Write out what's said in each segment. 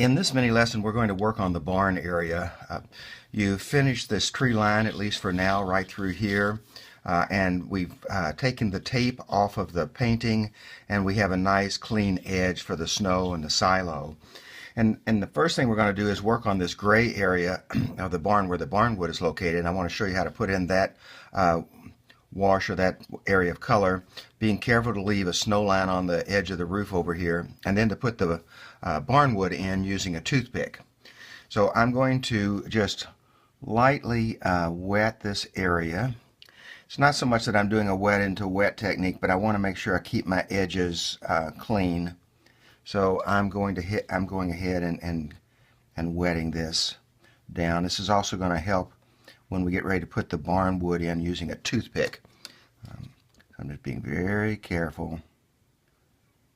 In this mini lesson, we're going to work on the barn area. You've finished this tree line, at least for now, right through here. And we've taken the tape off of the painting, and we have a nice clean edge for the snow and the silo. And the first thing we're going to do is work on this gray area of the barn where the barn wood is located. I want to show you how to put in that wash or that area of color, being careful to leave a snow line on the edge of the roof over here, and then to put the barn wood in using a toothpick. So I'm going to just lightly wet this area. It's not so much that I'm doing a wet into wet technique, but I want to make sure I keep my edges clean. So I'm going ahead and wetting this down. This is also going to help when we get ready to put the barn wood in using a toothpick. I'm just being very careful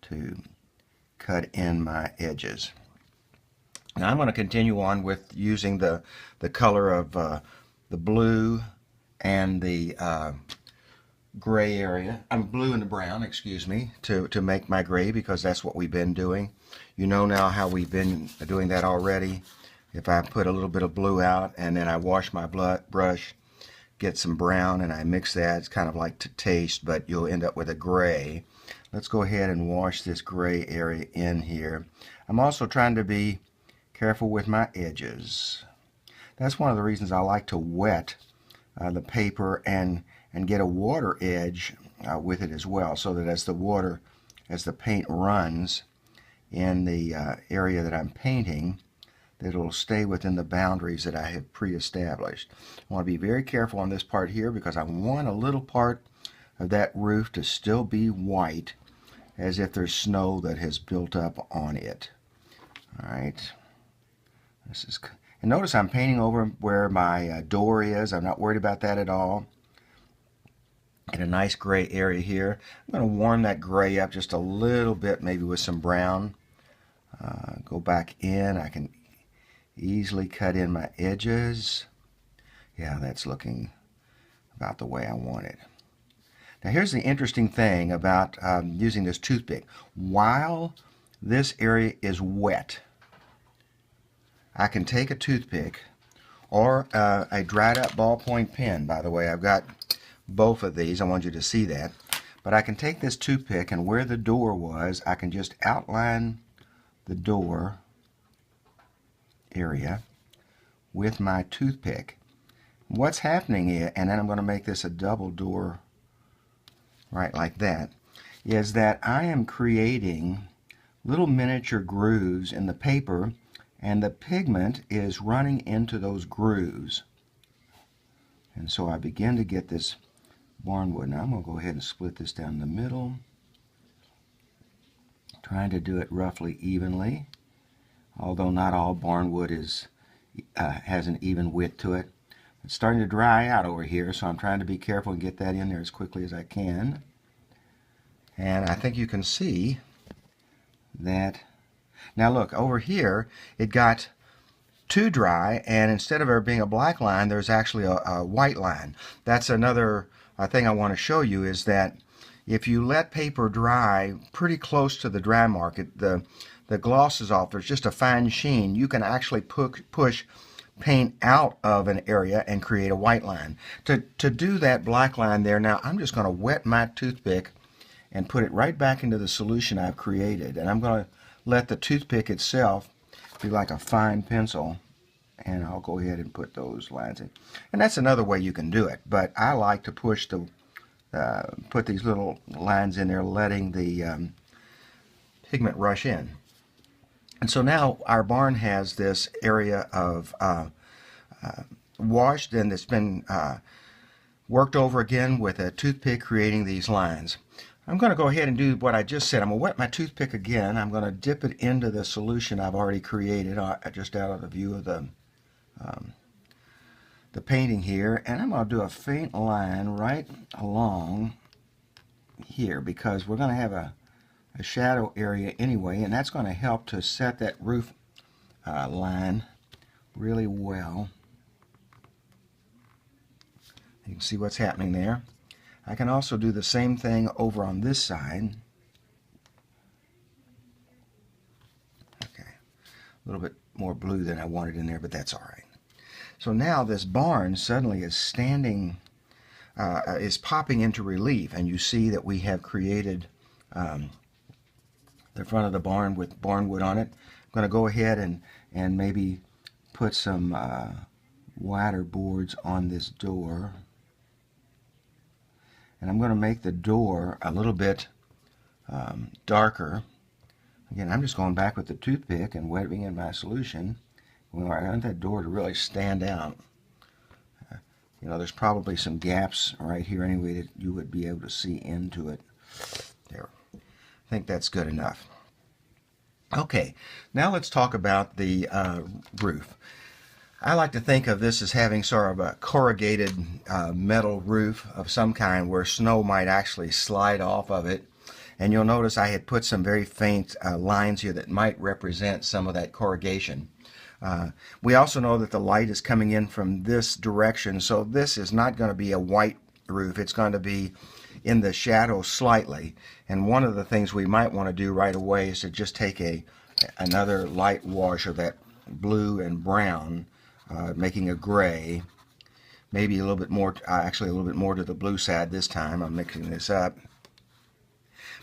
to cut in my edges. Now I'm going to continue on with using the color of the blue and the gray area. Blue and the brown, excuse me, to make my gray, because that's what we've been doing. You know now how we've been doing that already. If I put a little bit of blue out and then I wash my brush, get some brown, and I mix that, it's kind of like to taste, but you'll end up with a gray. Let's go ahead and wash this gray area in here. I'm also trying to be careful with my edges. That's one of the reasons I like to wet the paper and get a water edge with it as well, so that as the paint runs in the area that I'm painting, that it'll stay within the boundaries that I have pre-established. I want to be very careful on this part here, because I want a little part of that roof to still be white, as if there's snow that has built up on it. Alright, and notice I'm painting over where my door is. I'm not worried about that at all. And a nice gray area here. I'm going to warm that gray up just a little bit, maybe with some brown. Go back in. I can easily cut in my edges. Yeah, that's looking about the way I want it. Now here's the interesting thing about using this toothpick. While this area is wet, I can take a toothpick or a dried up ballpoint pen. By the way, I've got both of these. I want you to see that. But I can take this toothpick, and where the door was, I can just outline the door area with my toothpick. What's happening here, and then I'm going to make this a double door right like that, is that I am creating little miniature grooves in the paper, and the pigment is running into those grooves. And so I begin to get this barnwood. Now I'm going to go ahead and split this down the middle, trying to do it roughly evenly, although not all barnwood has an even width to it. It's starting to dry out over here, so I'm trying to be careful and get that in there as quickly as I can. And I think you can see that. Now look, over here it got too dry, and instead of there being a black line, there's actually a white line. That's another thing I want to show you, is that if you let paper dry pretty close to the dry mark, the gloss is off, there's just a fine sheen, you can actually push paint out of an area and create a white line. To do that black line there, now I'm just going to wet my toothpick and put it right back into the solution I've created, and I'm going to let the toothpick itself be like a fine pencil, and I'll go ahead and put those lines in. And that's another way you can do it, but I like to push put these little lines in there, letting the pigment rush in. And so now our barn has this area of washed, and it's been worked over again with a toothpick, creating these lines. I'm going to go ahead and do what I just said. I'm going to wet my toothpick again. I'm going to dip it into the solution I've already created, just out of the view of the painting here, and I'm going to do a faint line right along here, because we're going to have a shadow area anyway, and that's going to help to set that roof line really well. You can see what's happening there. I can also do the same thing over on this side. A little bit more blue than I wanted in there, but that's all right. So now this barn suddenly is standing, is popping into relief, and you see that we have created the front of the barn with barn wood on it. I'm going to go ahead and maybe put some wider boards on this door. And I'm going to make the door a little bit darker. Again, I'm just going back with the toothpick and wetting in my solution. I want that door to really stand out. You know, there's probably some gaps right here anyway that you would be able to see into it. There. I think that's good enough. Okay, now let's talk about the roof. I like to think of this as having sort of a corrugated metal roof of some kind where snow might actually slide off of it. And you'll notice I had put some very faint lines here that might represent some of that corrugation. We also know that the light is coming in from this direction, so this is not going to be a white roof. It's going to be in the shadow slightly. And one of the things we might want to do right away is to just take another light wash of that blue and brown, making a gray, maybe a little bit more, actually a little bit more to the blue side this time. I'm mixing this up.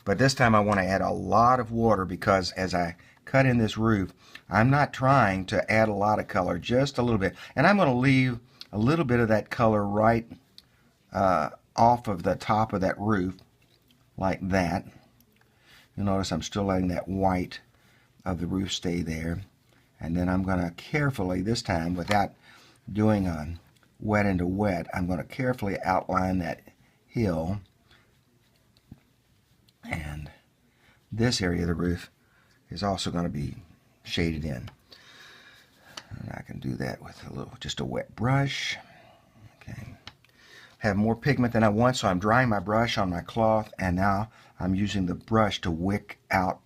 But this time I want to add a lot of water because as I cut in this roof, I'm not trying to add a lot of color, just a little bit. And I'm going to leave a little bit of that color right off of the top of that roof, like that. You'll notice I'm still letting that white of the roof stay there. And then I'm going to carefully, this time, without doing a wet into wet, I'm going to carefully outline that hill. And this area of the roof is also going to be shaded in. And I can do that with just a wet brush. Okay. Have more pigment than I want, so I'm drying my brush on my cloth, and now I'm using the brush to wick out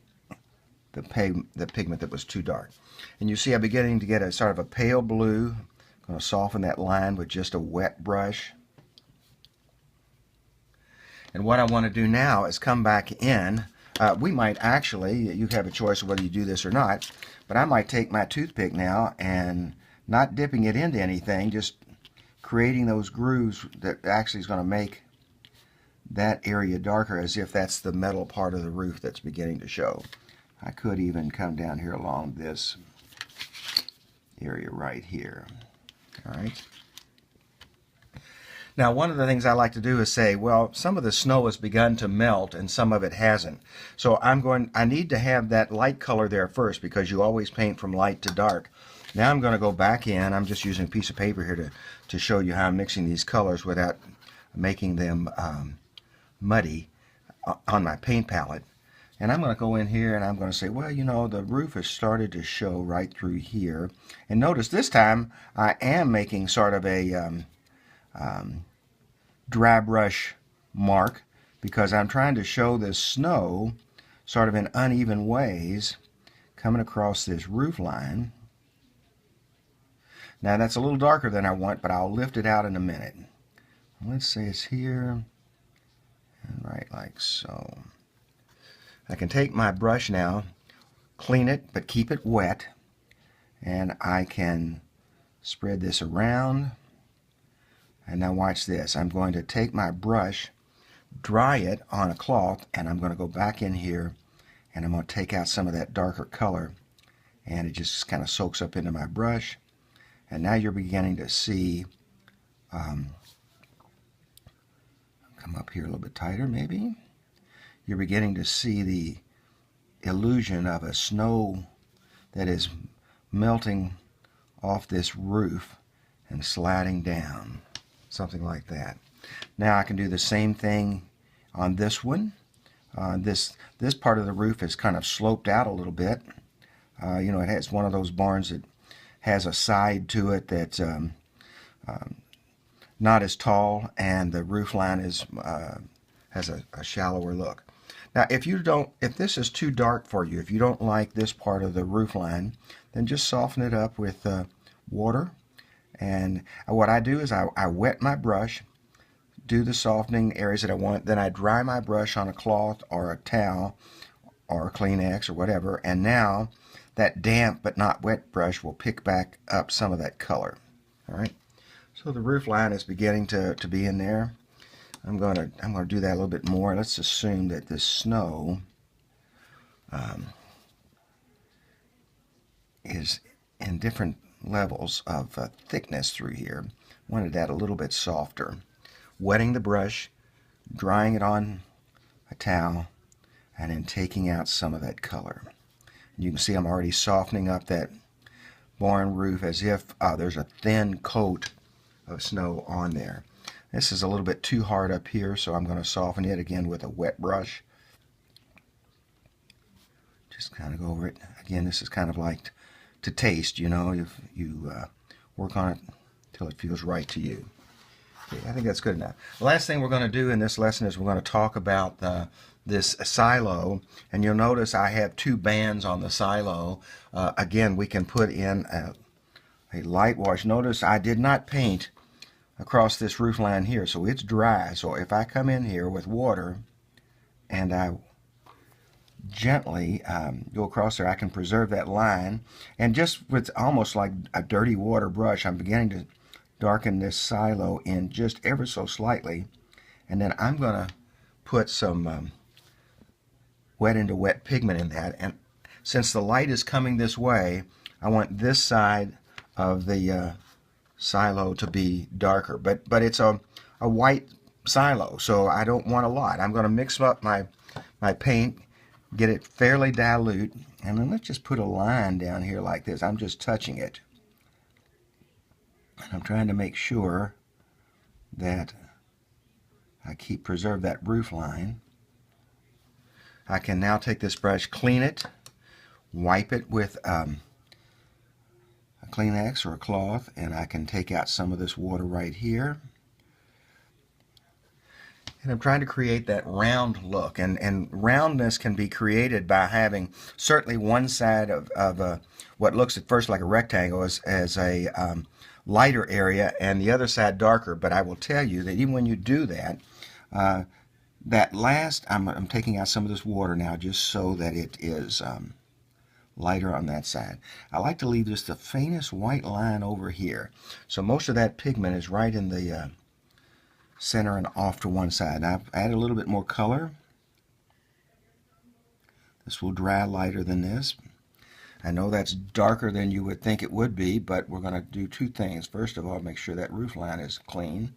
the pigment that was too dark. And you see I'm beginning to get a sort of a pale blue. I'm going to soften that line with just a wet brush. And what I want to do now is come back in. We might actually, you have a choice of whether you do this or not, but I might take my toothpick now and not dipping it into anything, just creating those grooves that actually is going to make that area darker, as if that's the metal part of the roof that's beginning to show. I could even come down here along this area right here. All right. Now, one of the things I like to do is say, well, some of the snow has begun to melt and some of it hasn't. So I need to have that light color there first, because you always paint from light to dark. Now I'm going to go back in. I'm just using a piece of paper here to show you how I'm mixing these colors without making them muddy on my paint palette. And I'm going to go in here and I'm going to say, well, you know, the roof has started to show right through here. And notice this time I am making sort of a dry brush mark, because I'm trying to show this snow sort of in uneven ways coming across this roof line. Now that's a little darker than I want, but I'll lift it out in a minute. Let's say it's here and right like so. I can take my brush now, clean it, but keep it wet, and I can spread this around. And now watch this. I'm going to take my brush, dry it on a cloth, and I'm going to go back in here and I'm going to take out some of that darker color, and it just kind of soaks up into my brush. And now you're beginning to see, come up here a little bit tighter maybe. You're beginning to see the illusion of a snow that is melting off this roof and sliding down. Something like that. Now I can do the same thing on this one. This part of the roof is kind of sloped out a little bit. You know, it has one of those barns that has a side to it that's not as tall, and the roof line is has a shallower look. Now, if this is too dark for you, if you don't like this part of the roof line, then just soften it up with water. And what I do is I wet my brush, do the softening areas that I want, then I dry my brush on a cloth or a towel or a Kleenex or whatever, and now that damp but not wet brush will pick back up some of that color. All right, so the roof line is beginning to be in there. I'm gonna do that a little bit more. Let's assume that this snow is in different levels of thickness through here. Wanted that a little bit softer. Wetting the brush, drying it on a towel, and then taking out some of that color. You can see I'm already softening up that barn roof as if there's a thin coat of snow on there. This is a little bit too hard up here, so I'm going to soften it again with a wet brush. Just kind of go over it. Again, this is kind of like to taste, you know, if you work on it till it feels right to you. Okay, I think that's good enough. The last thing we're going to do in this lesson is we're going to talk about this silo, and you'll notice I have two bands on the silo. Again, we can put in a light wash. Notice I did not paint across this roof line here, so it's dry. So if I come in here with water and I gently go across there, I can preserve that line, and just with almost like a dirty water brush, I'm beginning to darken this silo in just ever so slightly, and then I'm going to put some wet into wet pigment in that. And since the light is coming this way, I want this side of the silo to be darker, but it's a white silo, so I don't want a lot. I'm going to mix up my paint, get it fairly dilute, and then let's just put a line down here like this. I'm just touching it, and I'm trying to make sure that I preserve that roof line. I can now take this brush, clean it, wipe it with a Kleenex or a cloth, and I can take out some of this water right here. And I'm trying to create that round look, and roundness can be created by having certainly one side of what looks at first like a rectangle as a lighter area and the other side darker. But I will tell you that even when you do that, that last, I'm taking out some of this water now just so that it is lighter on that side. I like to leave just the faintest white line over here. So most of that pigment is right in the center and off to one side. Now I've added a little bit more color. This will dry lighter than this. I know that's darker than you would think it would be, but we're going to do two things. First of all, make sure that roof line is clean.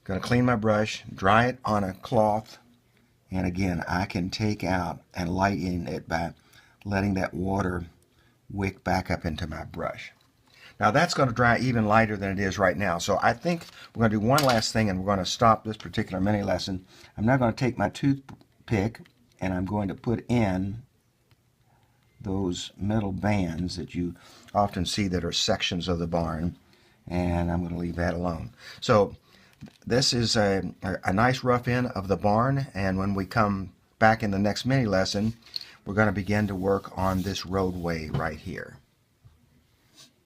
Going to clean my brush, dry it on a cloth, and again, I can take out and lighten it by letting that water wick back up into my brush. Now that's going to dry even lighter than it is right now. So I think we're going to do one last thing, and we're going to stop this particular mini lesson. I'm now going to take my toothpick and I'm going to put in those metal bands that you often see that are sections of the barn, and I'm going to leave that alone. So this is a nice rough end of the barn, and when we come back in the next mini lesson, we're going to begin to work on this roadway right here.